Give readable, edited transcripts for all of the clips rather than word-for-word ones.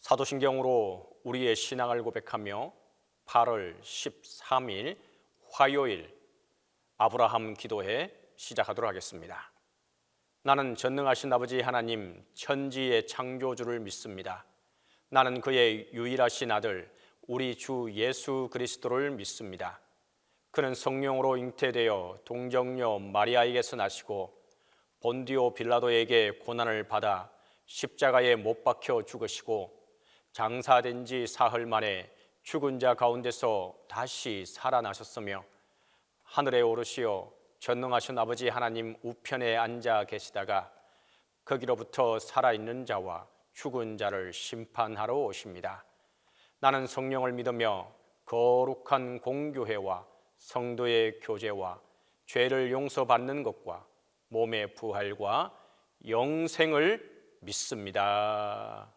사도신경으로 우리의 신앙을 고백하며 8월 13일 화요일 아브라함 기도회 시작하도록 하겠습니다. 나는 전능하신 아버지 하나님 천지의 창조주를 믿습니다. 나는 그의 유일하신 아들 우리 주 예수 그리스도를 믿습니다. 그는 성령으로 잉태되어 동정녀 마리아에게서 나시고 본디오 빌라도에게 고난을 받아 십자가에 못 박혀 죽으시고 장사된 지 사흘 만에 죽은 자 가운데서 다시 살아나셨으며 하늘에 오르시어 전능하신 아버지 하나님 우편에 앉아 계시다가 거기로부터 살아있는 자와 죽은 자를 심판하러 오십니다. 나는 성령을 믿으며 거룩한 공교회와 성도의 교제와 죄를 용서받는 것과 몸의 부활과 영생을 믿습니다.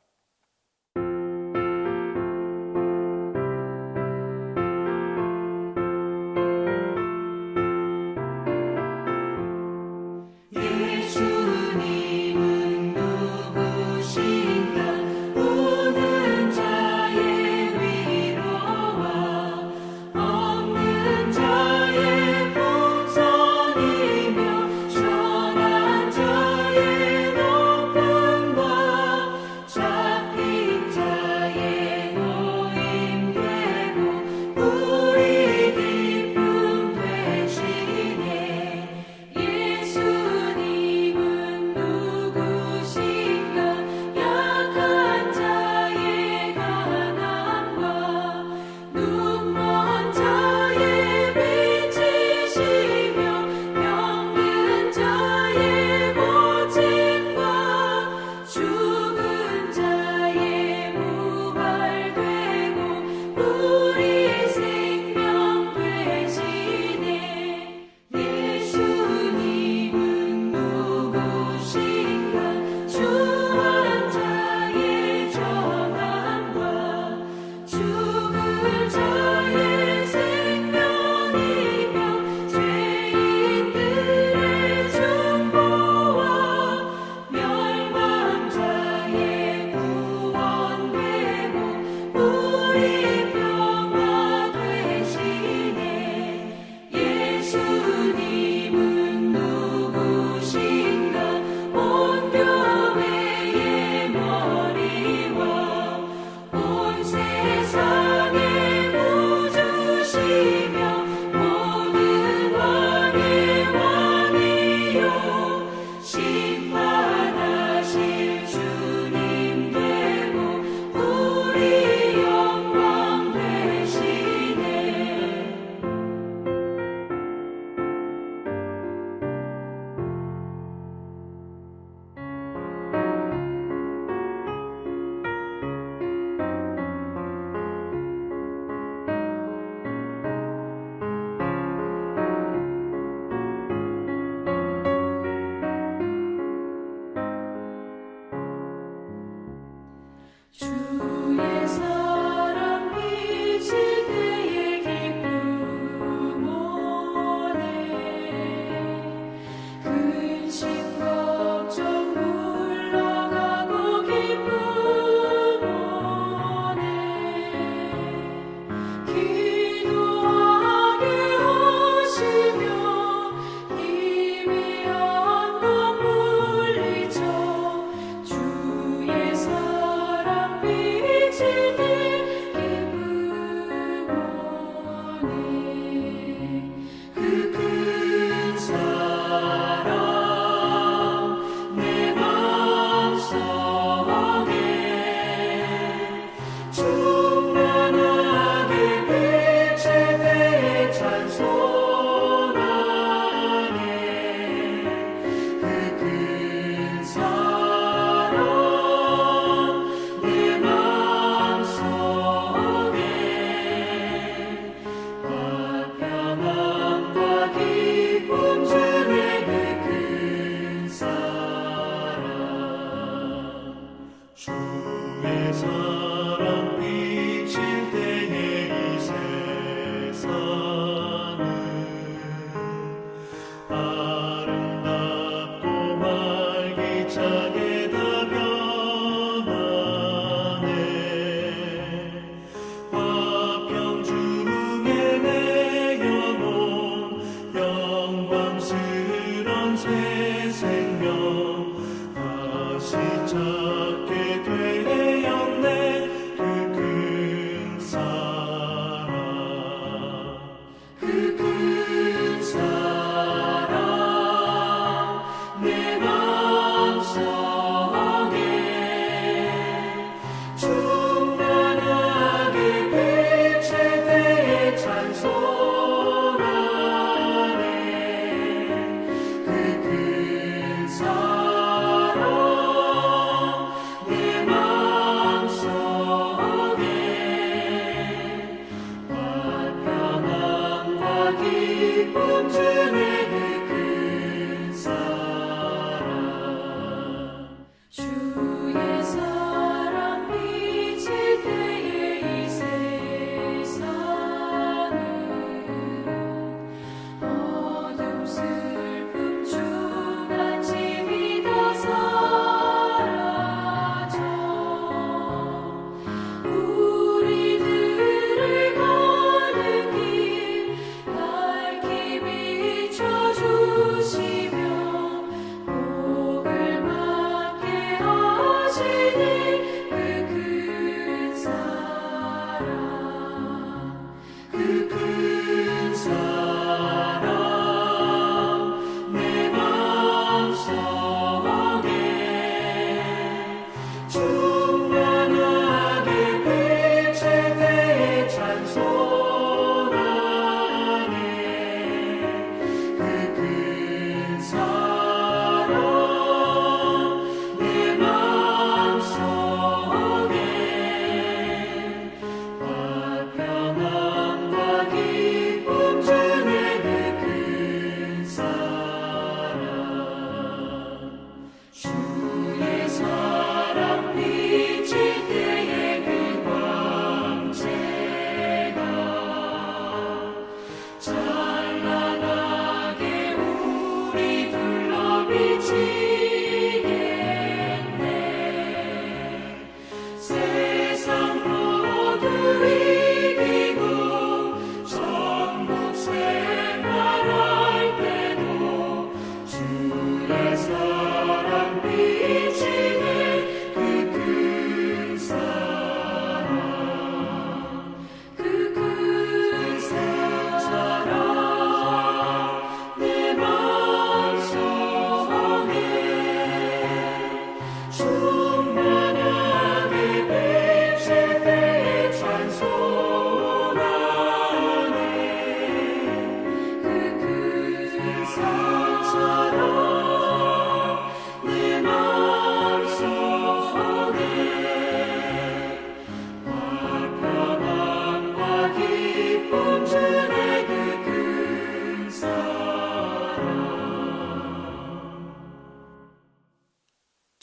자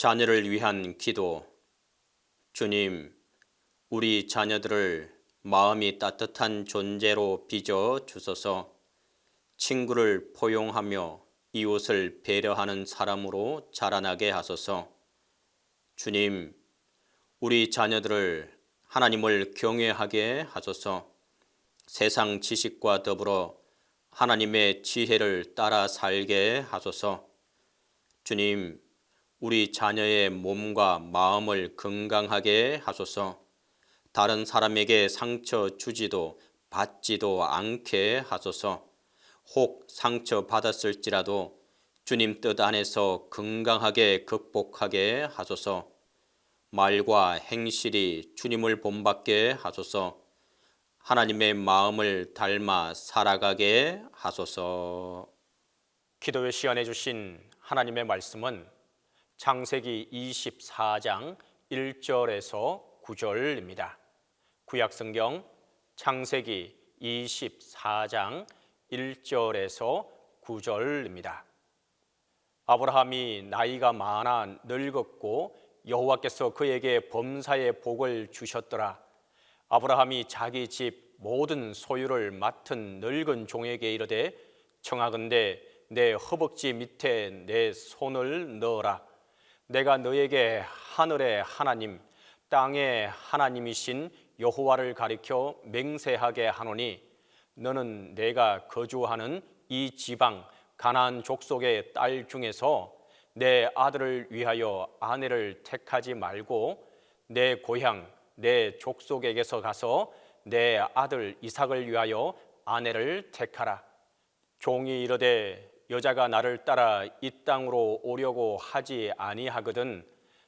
자녀를 위한 기도. 주님, 우리 자녀들을 마음이 따뜻한 존재로 빚어 주소서. 친구를 포용하며 이웃을 배려하는 사람으로 자라나게 하소서. 주님, 우리 자녀들을 하나님을 경외하게 하소서. 세상 지식과 더불어 하나님의 지혜를 따라 살게 하소서. 주님, 우리 자녀의 몸과 마음을 건강하게 하소서. 다른 사람에게 상처 주지도 받지도 않게 하소서. 혹 상처 받았을지라도 주님 뜻 안에서 건강하게 극복하게 하소서. 말과 행실이 주님을 본받게 하소서. 하나님의 마음을 닮아 살아가게 하소서. 기도에 시연해 주신 하나님의 말씀은 창세기 24장 1절에서 9절입니다. 구약성경 창세기 24장 1절에서 9절입니다. 아브라함이 나이가 많아 늙었고 여호와께서 그에게 범사의 복을 주셨더라. 아브라함이 자기 집 모든 소유를 맡은 늙은 종에게 이르되 청하건대 내 허벅지 밑에 내 손을 넣어라. 내가 너에게 하늘의 하나님 땅의 하나님이신 여호와를 가리켜 맹세하게 하노니 너는 내가 거주하는 이 지방 가나안 족속의 딸 중에서 내 아들을 위하여 아내를 택하지 말고 내 고향 내 족속에게서 가서 내 아들 이삭을 위하여 아내를 택하라. 종이 이르되 여자가 나를 따라 이 땅으로 오려고 하지 아니하거든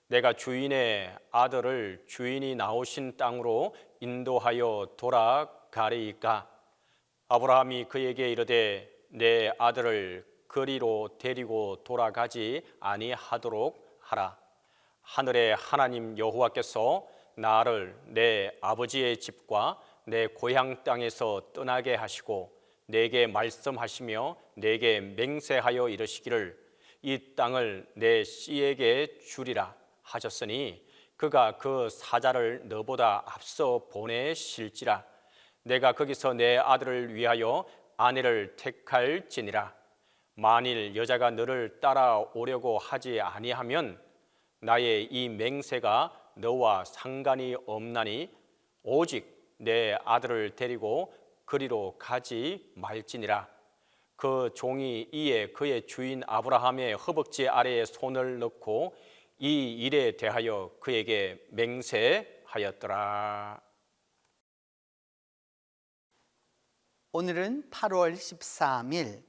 내가 주인의 아들을 주인이 나오신 땅으로 인도하여 돌아가리이까. 아브라함이 그에게 이르되 내 아들을 거리로 데리고 돌아가지 아니하도록 하라. 하늘의 하나님 여호와께서 나를 내 아버지의 집과 내 고향 땅에서 떠나게 하시고 내게 말씀하시며 내게 맹세하여 이르시기를 이 땅을 내 씨에게 주리라 하셨으니 그가 그 사자를 너보다 앞서 보내실지라. 내가 거기서 내 아들을 위하여 아내를 택할지니라. 만일 여자가 너를 따라오려고 하지 아니하면 나의 이 맹세가 너와 상관이 없나니 오직 내 아들을 데리고 그리로 가지 말지니라. 그 종이 이에 그의 주인 아브라함의 허벅지 아래에 손을 넣고 이 일에 대하여 그에게 맹세하였더라. 오늘은 8월 13일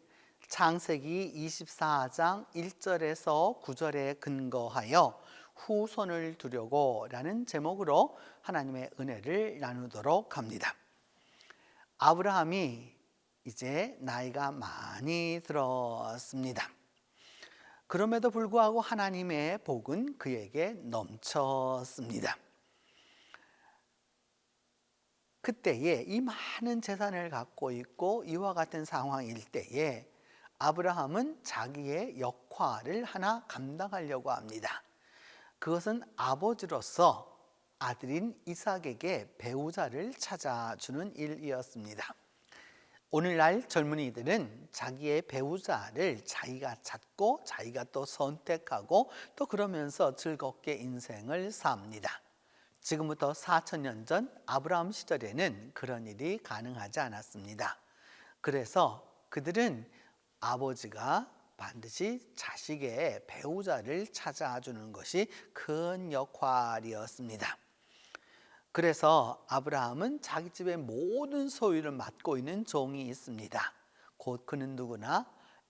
창세기 24장 1절에서 9절에 근거하여 후손을 두려고 라는 제목으로 하나님의 은혜를 나누도록 합니다. 아브라함이 이제 나이가 많이 들었습니다. 그럼에도 불구하고 하나님의 복은 그에게 넘쳤습니다. 그때에 이 많은 재산을 갖고 있고 이와 같은 상황일 때에 아브라함은 자기의 역할을 하나 감당하려고 합니다. 그것은 아버지로서 아들인 이삭에게 배우자를 찾아주는 일이었습니다. 오늘날 젊은이들은 자기의 배우자를 자기가 찾고 자기가 또 선택하고 또 그러면서 즐겁게 인생을 삽니다. 지금부터 4,000년 전 아브라함 시절에는 그런 일이 가능하지 않았습니다. 그래서 그들은 아버지가 반드시 자식의 배우자를 찾아주는 것이 큰 역할이었습니다. 그래서 아브라함은 자기 집의 모든 소유를 맡고 있는 종이 있습니다. 곧 그는 누구나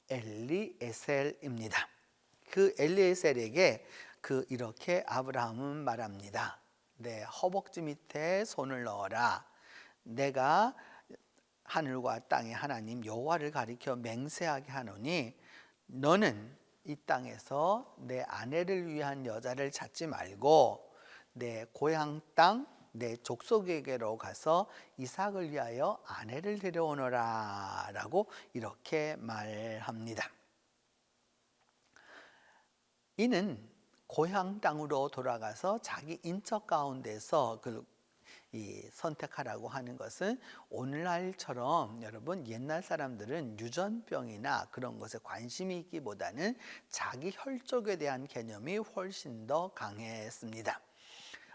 엘리에셀입니다. 그 엘리에셀에게 이렇게 아브라함은 말합니다. 내 허벅지 밑에 손을 넣어라. 내가 하늘과 땅의 하나님 여호와를 가리켜 맹세하게 하노니 너는 이 땅에서 내 아내를 위한 여자를 찾지 말고 내 고향 땅, 내 족속에게로 가서 이삭을 위하여 아내를 데려오너라 라고 이렇게 말합니다. 이는 고향 땅으로 돌아가서 자기 인적 가운데서 이 선택하라고 하는 것은 오늘날처럼 여러분 옛날 사람들은 유전병이나 그런 것에 관심이 있기보다는 자기 혈족에 대한 개념이 훨씬 더 강했습니다.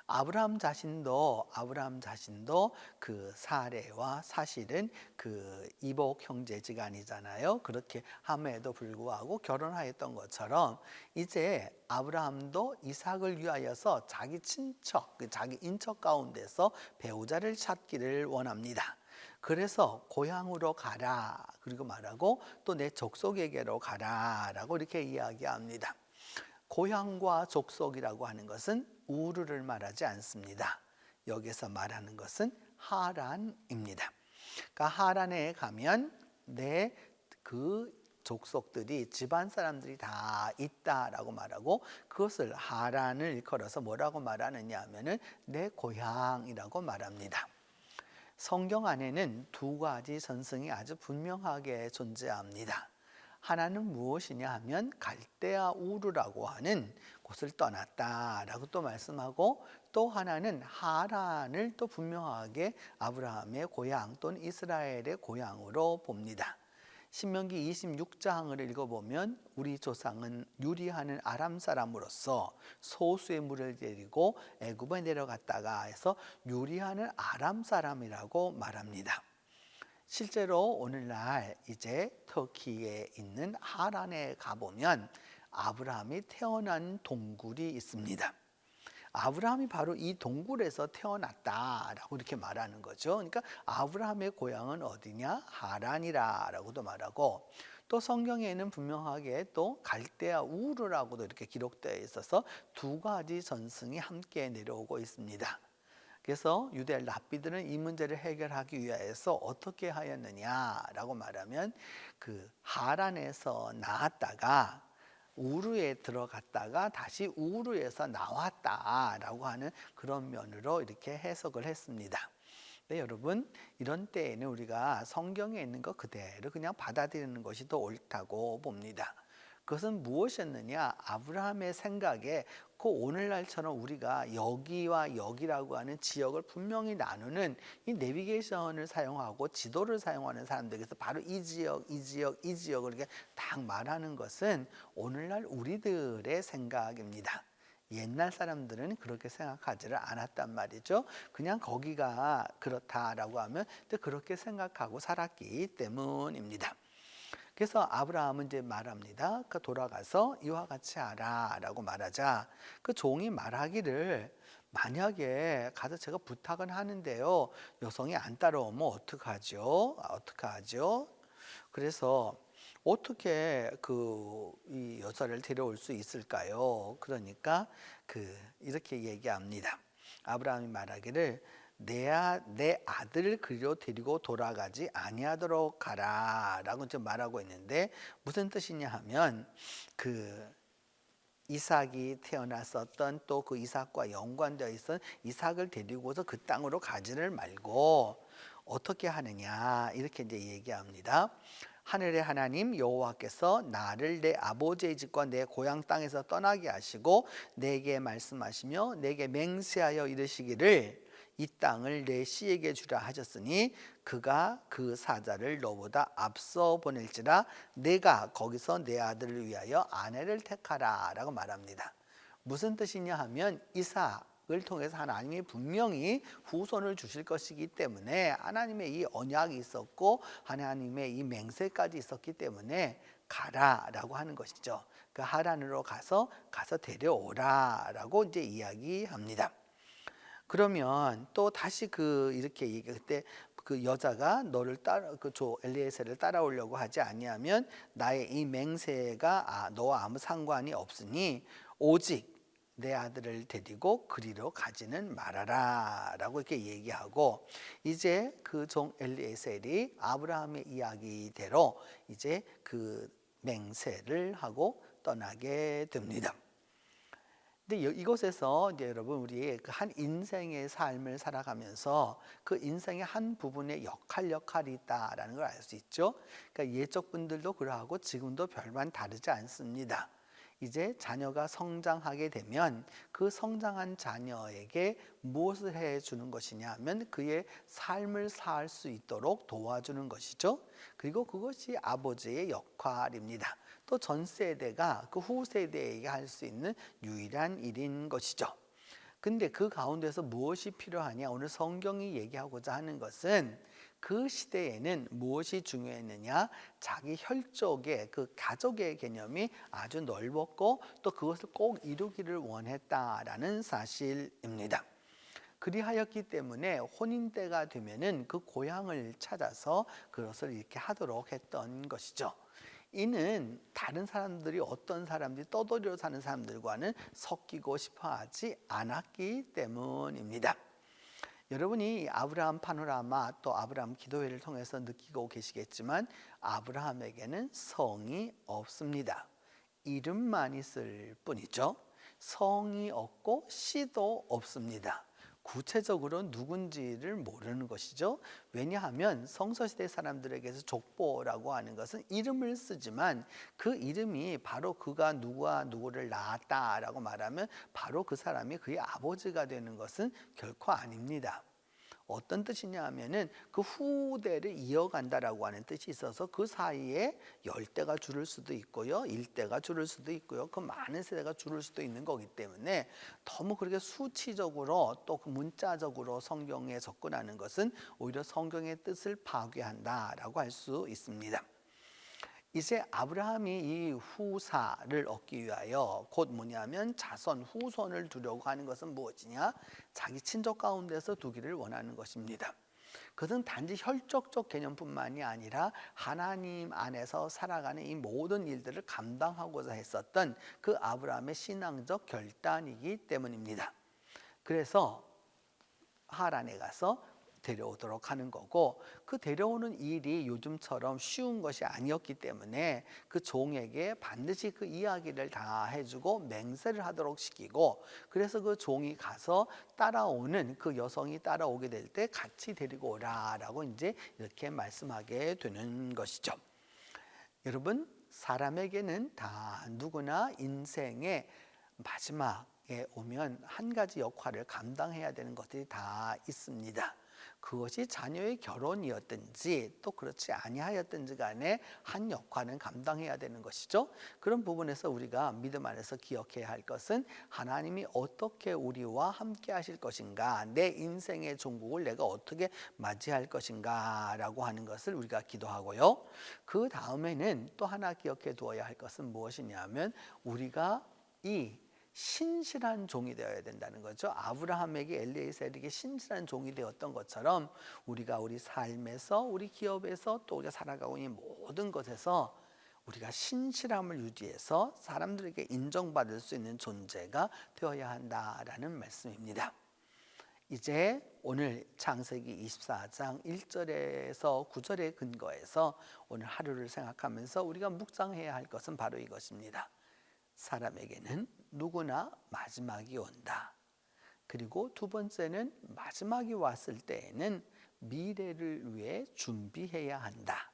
아브라함 자신도 그 사례와 사실은 그 이복 형제지간이잖아요. 그렇게 함에도 불구하고 결혼하였던 것처럼 이제 아브라함도 이삭을 위하여서 자기 친척, 자기 인척 가운데서 배우자를 찾기를 원합니다. 그래서 고향으로 가라 그리고 말하고 또 내 족속에게로 가라라고 이렇게 이야기합니다. 고향과 족속이라고 하는 것은 우르를 말하지 않습니다. 여기서 말하는 것은 하란입니다. 그러니까 하란에 가면 내 그 족속들이 집안 사람들이 다 있다라고 말하고 그것을 하란을 일컬어서 뭐라고 말하느냐 하면은 내 고향이라고 말합니다. 성경 안에는 두 가지 전승이 아주 분명하게 존재합니다. 하나는 무엇이냐 하면 갈대아 우르라고 하는 곳을 떠났다라고 또 말씀하고 또 하나는 하란을 또 분명하게 아브라함의 고향 또는 이스라엘의 고향으로 봅니다. 신명기 26장을 읽어보면 우리 조상은 유리하는 아람 사람으로서 소수의 무리를 데리고 애굽에 내려갔다가 해서 유리하는 아람 사람이라고 말합니다. 실제로 오늘날 이제 터키에 있는 하란에 가보면 아브라함이 태어난 동굴이 있습니다. 아브라함이 바로 이 동굴에서 태어났다라고 이렇게 말하는 거죠. 그러니까 아브라함의 고향은 어디냐? 하란이라고도 말하고 또 성경에는 분명하게 또 갈대아 우르라고도 이렇게 기록되어 있어서 두 가지 전승이 함께 내려오고 있습니다. 그래서 유대 랍비들은 이 문제를 해결하기 위해서 어떻게 하였느냐라고 말하면 그 하란에서 나왔다가 우르에 들어갔다가 다시 우르에서 나왔다라고 하는 그런 면으로 이렇게 해석을 했습니다. 네, 여러분 이런 때에는 우리가 성경에 있는 것 그대로 그냥 받아들이는 것이 더 옳다고 봅니다. 그것은 무엇이었느냐? 아브라함의 생각에 그 오늘날처럼 우리가 여기와 여기라고 하는 지역을 분명히 나누는 이 내비게이션을 사용하고 지도를 사용하는 사람들에게서 바로 이 지역, 이 지역, 이 지역을 이렇게 딱 말하는 것은 오늘날 우리들의 생각입니다. 옛날 사람들은 그렇게 생각하지를 않았단 말이죠. 그냥 거기가 그렇다라고 하면 또 그렇게 생각하고 살았기 때문입니다. 그래서 아브라함은 이제 말합니다. 그 돌아가서 이와 같이 하라라고 말하자 그 종이 말하기를 만약에 가서 제가 부탁은 하는데요. 여성이 안 따라오면 어떡하죠? 어떡하죠? 그래서 어떻게 이 여자를 데려올 수 있을까요? 그러니까 이렇게 얘기합니다. 아브라함이 말하기를 내 아들을 그리로 데리고 돌아가지 아니하도록 하라라고 이제 말하고 있는데 무슨 뜻이냐 하면 이삭이 태어났었던 또 그 이삭과 연관되어 있던 이삭을 데리고서 그 땅으로 가지를 말고 어떻게 하느냐 이렇게 이제 얘기합니다. 하늘의 하나님 여호와께서 나를 내 아버지의 집과 내 고향 땅에서 떠나게 하시고 내게 말씀하시며 내게 맹세하여 이르시기를 이 땅을 내 씨에게 주라 하셨으니 그가 그 사자를 너보다 앞서 보낼지라 내가 거기서 내 아들을 위하여 아내를 택하라 라고 말합니다. 무슨 뜻이냐 하면 이삭을 통해서 하나님이 분명히 후손을 주실 것이기 때문에 하나님의 이 언약이 있었고 하나님의 이 맹세까지 있었기 때문에 가라라고 하는 것이죠. 그 하란으로 가서 데려오라라고 이제 이야기합니다. 그러면 또 다시 이렇게 얘기 그때 그 여자가 너를 엘리에셀을 따라오려고 하지 아니하면 나의 이 맹세가 너와 아무 상관이 없으니 오직 내 아들을 데리고 그리로 가지는 말아라라고 이렇게 얘기하고 이제 그 종 엘리에셀이 아브라함의 이야기대로 이제 그 맹세를 하고 떠나게 됩니다. 근데 이곳에서 이제 여러분 우리의 한 인생의 삶을 살아가면서 그 인생의 한 부분에 역할이 있다라는 걸 알 수 있죠. 그러니까 옛적 분들도 그러하고 지금도 별반 다르지 않습니다. 이제 자녀가 성장하게 되면 그 성장한 자녀에게 무엇을 해주는 것이냐 하면 그의 삶을 살 수 있도록 도와주는 것이죠. 그리고 그것이 아버지의 역할입니다. 또 전 세대가 그 후 세대에게 할 수 있는 유일한 일인 것이죠. 근데 그 가운데서 무엇이 필요하냐? 오늘 성경이 얘기하고자 하는 것은 그 시대에는 무엇이 중요했느냐? 자기 혈족의 그 가족의 개념이 아주 넓었고 또 그것을 꼭 이루기를 원했다라는 사실입니다. 그리하였기 때문에 혼인 때가 되면은 그 고향을 찾아서 그것을 이렇게 하도록 했던 것이죠. 이는 다른 사람들이 어떤 사람들이 떠돌이로 사는 사람들과는 섞이고 싶어하지 않았기 때문입니다. 여러분이 아브라함 파노라마 또 아브라함 기도회를 통해서 느끼고 계시겠지만 아브라함에게는 성이 없습니다. 이름만 있을 뿐이죠. 성이 없고 씨도 없습니다. 구체적으로 누군지를 모르는 것이죠. 왜냐하면 성서시대 사람들에게서 족보라고 하는 것은 이름을 쓰지만 그 이름이 바로 그가 누구와 누구를 낳았다라고 말하면 바로 그 사람이 그의 아버지가 되는 것은 결코 아닙니다. 어떤 뜻이냐 하면은 그 후대를 이어간다라고 하는 뜻이 있어서 그 사이에 10대가 줄을 수도 있고요, 1대가 줄을 수도 있고요, 그 많은 세대가 줄을 수도 있는 거기 때문에 너무 그렇게 수치적으로 또 그 문자적으로 성경에 접근하는 것은 오히려 성경의 뜻을 파괴한다라고 할 수 있습니다. 이제 아브라함이 이 후사를 얻기 위하여 곧 뭐냐면 자손, 후손을 두려고 하는 것은 무엇이냐? 자기 친족 가운데서 두기를 원하는 것입니다. 그것은 단지 혈족적 개념뿐만이 아니라 하나님 안에서 살아가는 이 모든 일들을 감당하고자 했었던 그 아브라함의 신앙적 결단이기 때문입니다. 그래서 하란에 가서 데려오도록 하는 거고, 그 데려오는 일이 요즘처럼 쉬운 것이 아니었기 때문에 그 종에게 반드시 그 이야기를 다 해주고 맹세를 하도록 시키고, 그래서 그 종이 가서 따라오는 그 여성이 따라오게 될 때 같이 데리고 오라라고 이제 이렇게 말씀하게 되는 것이죠. 여러분, 사람에게는 다 누구나 인생의 마지막에 오면 한 가지 역할을 감당해야 되는 것들이 다 있습니다. 그것이 자녀의 결혼이었든지 또 그렇지 아니하였든지 간에 한 역할은 감당해야 되는 것이죠. 그런 부분에서 우리가 믿음 안에서 기억해야 할 것은 하나님이 어떻게 우리와 함께 하실 것인가, 내 인생의 종국을 내가 어떻게 맞이할 것인가 라고 하는 것을 우리가 기도하고요. 그 다음에는 또 하나 기억해 두어야 할 것은 무엇이냐면 우리가 이 신실한 종이 되어야 된다는 거죠. 아브라함에게 엘리에셀에게 신실한 종이 되었던 것처럼 우리가 우리 삶에서, 우리 기업에서, 또 우리가 살아가고 있는 모든 것에서 우리가 신실함을 유지해서 사람들에게 인정받을 수 있는 존재가 되어야 한다라는 말씀입니다. 이제 오늘 창세기 24장 1절에서 9절의 근거에서 오늘 하루를 생각하면서 우리가 묵상해야 할 것은 바로 이것입니다. 사람에게는 누구나 마지막이 온다. 그리고 두 번째는 마지막이 왔을 때에는 미래를 위해 준비해야 한다.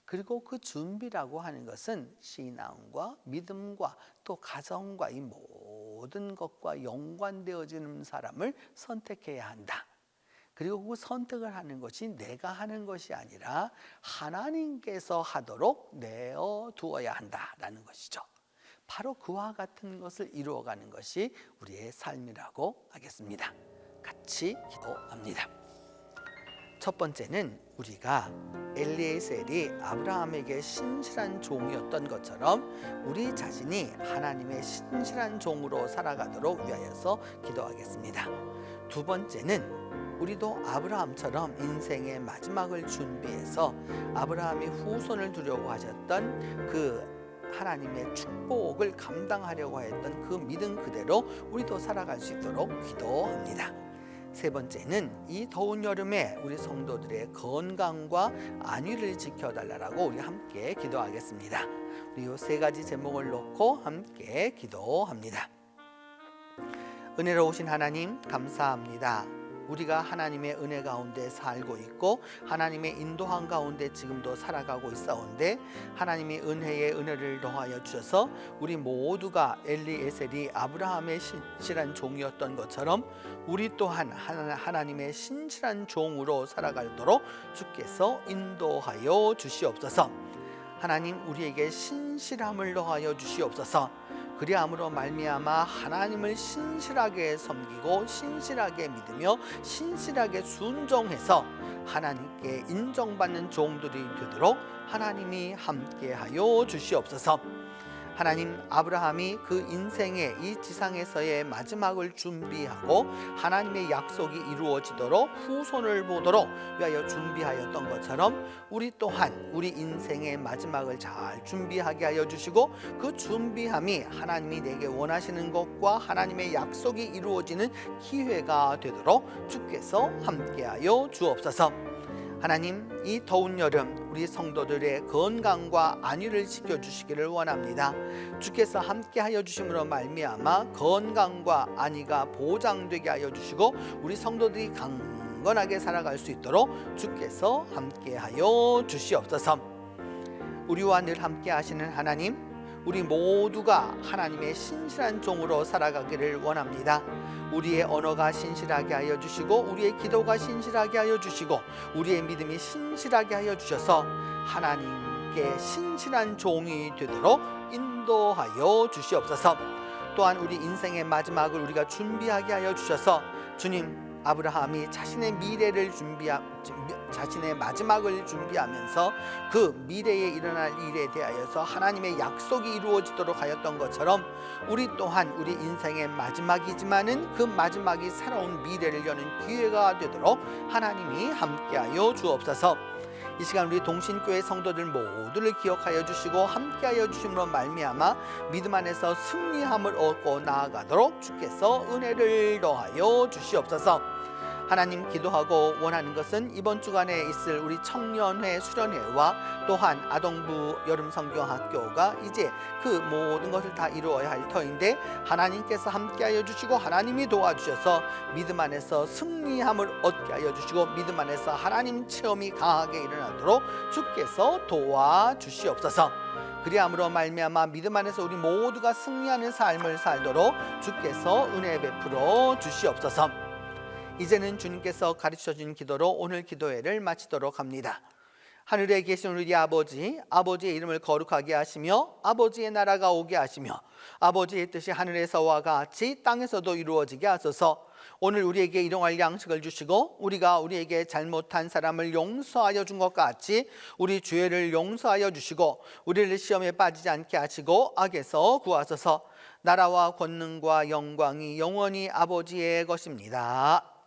그리고 그 준비라고 하는 것은 신앙과 믿음과 또 가정과 이 모든 것과 연관되어지는 사람을 선택해야 한다. 그리고 그 선택을 하는 것이 내가 하는 것이 아니라 하나님께서 하도록 내어 두어야 한다라는 것이죠. 바로 그와 같은 것을 이루어가는 것이 우리의 삶이라고 하겠습니다. 같이 기도합니다. 첫 번째는 우리가 엘리에셀이 아브라함에게 신실한 종이었던 것처럼 우리 자신이 하나님의 신실한 종으로 살아가도록 위하여서 기도하겠습니다. 두 번째는 우리도 아브라함처럼 인생의 마지막을 준비해서 아브라함이 후손을 두려고 하셨던 그 하나님의 축복을 감당하려고 했던 그 믿음 그대로 우리도 살아갈 수 있도록 기도합니다. 세 번째는 이 더운 여름에 우리 성도들의 건강과 안위를 지켜달라고 우리 함께 기도하겠습니다. 우리 이 세 가지 제목을 놓고 함께 기도합니다. 은혜로우신 하나님 감사합니다. 우리가 하나님의 은혜 가운데 살고 있고 하나님의 인도함 가운데 지금도 살아가고 있사온데 하나님이 은혜를 더하여 주셔서 우리 모두가 엘리에셀이 아브라함의 신실한 종이었던 것처럼 우리 또한 하나님의 신실한 종으로 살아가도록 주께서 인도하여 주시옵소서. 하나님 우리에게 신실함을 더하여 주시옵소서. 그리함으로 말미암아 하나님을 신실하게 섬기고 신실하게 믿으며 신실하게 순종해서 하나님께 인정받는 종들이 되도록 하나님이 함께하여 주시옵소서. 하나님 아브라함이 그 인생의 이 지상에서의 마지막을 준비하고 하나님의 약속이 이루어지도록 후손을 보도록 위하여 준비하였던 것처럼 우리 또한 우리 인생의 마지막을 잘 준비하게 하여 주시고 그 준비함이 하나님이 내게 원하시는 것과 하나님의 약속이 이루어지는 기회가 되도록 주께서 함께하여 주옵소서. 하나님 이 더운 여름 우리 성도들의 건강과 안위를 지켜주시기를 원합니다. 주께서 함께하여 주심으로 말미암아 건강과 안위가 보장되게 하여 주시고 우리 성도들이 강건하게 살아갈 수 있도록 주께서 함께하여 주시옵소서. 우리와 늘 함께하시는 하나님, 우리 모두가 하나님의 신실한 종으로 살아가기를 원합니다. 우리의 언어가 신실하게 하여 주시고 우리의 기도가 신실하게 하여 주시고 우리의 믿음이 신실하게 하여 주셔서 하나님께 신실한 종이 되도록 인도하여 주시옵소서. 또한 우리 인생의 마지막을 우리가 준비하게 하여 주셔서 주님 아브라함이 자신의 마지막을 준비하면서 그 미래에 일어날 일에 대하여서 하나님의 약속이 이루어지도록 하였던 것처럼 우리 또한 우리 인생의 마지막이지만은 그 마지막이 살아온 미래를 여는 기회가 되도록 하나님이 함께하여 주옵소서. 이 시간 우리 동신교회 성도들 모두를 기억하여 주시고 함께하여 주심으로 말미암아 믿음 안에서 승리함을 얻고 나아가도록 주께서 은혜를 더하여 주시옵소서. 하나님 기도하고 원하는 것은 이번 주간에 있을 우리 청년회 수련회와 또한 아동부 여름성경학교가 이제 그 모든 것을 다 이루어야 할 터인데 하나님께서 함께하여 주시고 하나님이 도와주셔서 믿음 안에서 승리함을 얻게 하여 주시고 믿음 안에서 하나님 체험이 강하게 일어나도록 주께서 도와주시옵소서. 그리함으로 말미암아 믿음 안에서 우리 모두가 승리하는 삶을 살도록 주께서 은혜 베풀어 주시옵소서. 이제는 주님께서 가르쳐 준 기도로 오늘 기도회를 마치도록 합니다. 하늘에 계신 우리 아버지, 아버지의 이름을 거룩하게 하시며 아버지의 나라가 오게 하시며 아버지의 뜻이 하늘에서와 같이 땅에서도 이루어지게 하소서. 오늘 우리에게 일용할 양식을 주시고 우리가 우리에게 잘못한 사람을 용서하여 준 것 같이 우리 죄를 용서하여 주시고 우리를 시험에 빠지지 않게 하시고 악에서 구하소서. 나라와 권능과 영광이 영원히 아버지의 것입니다.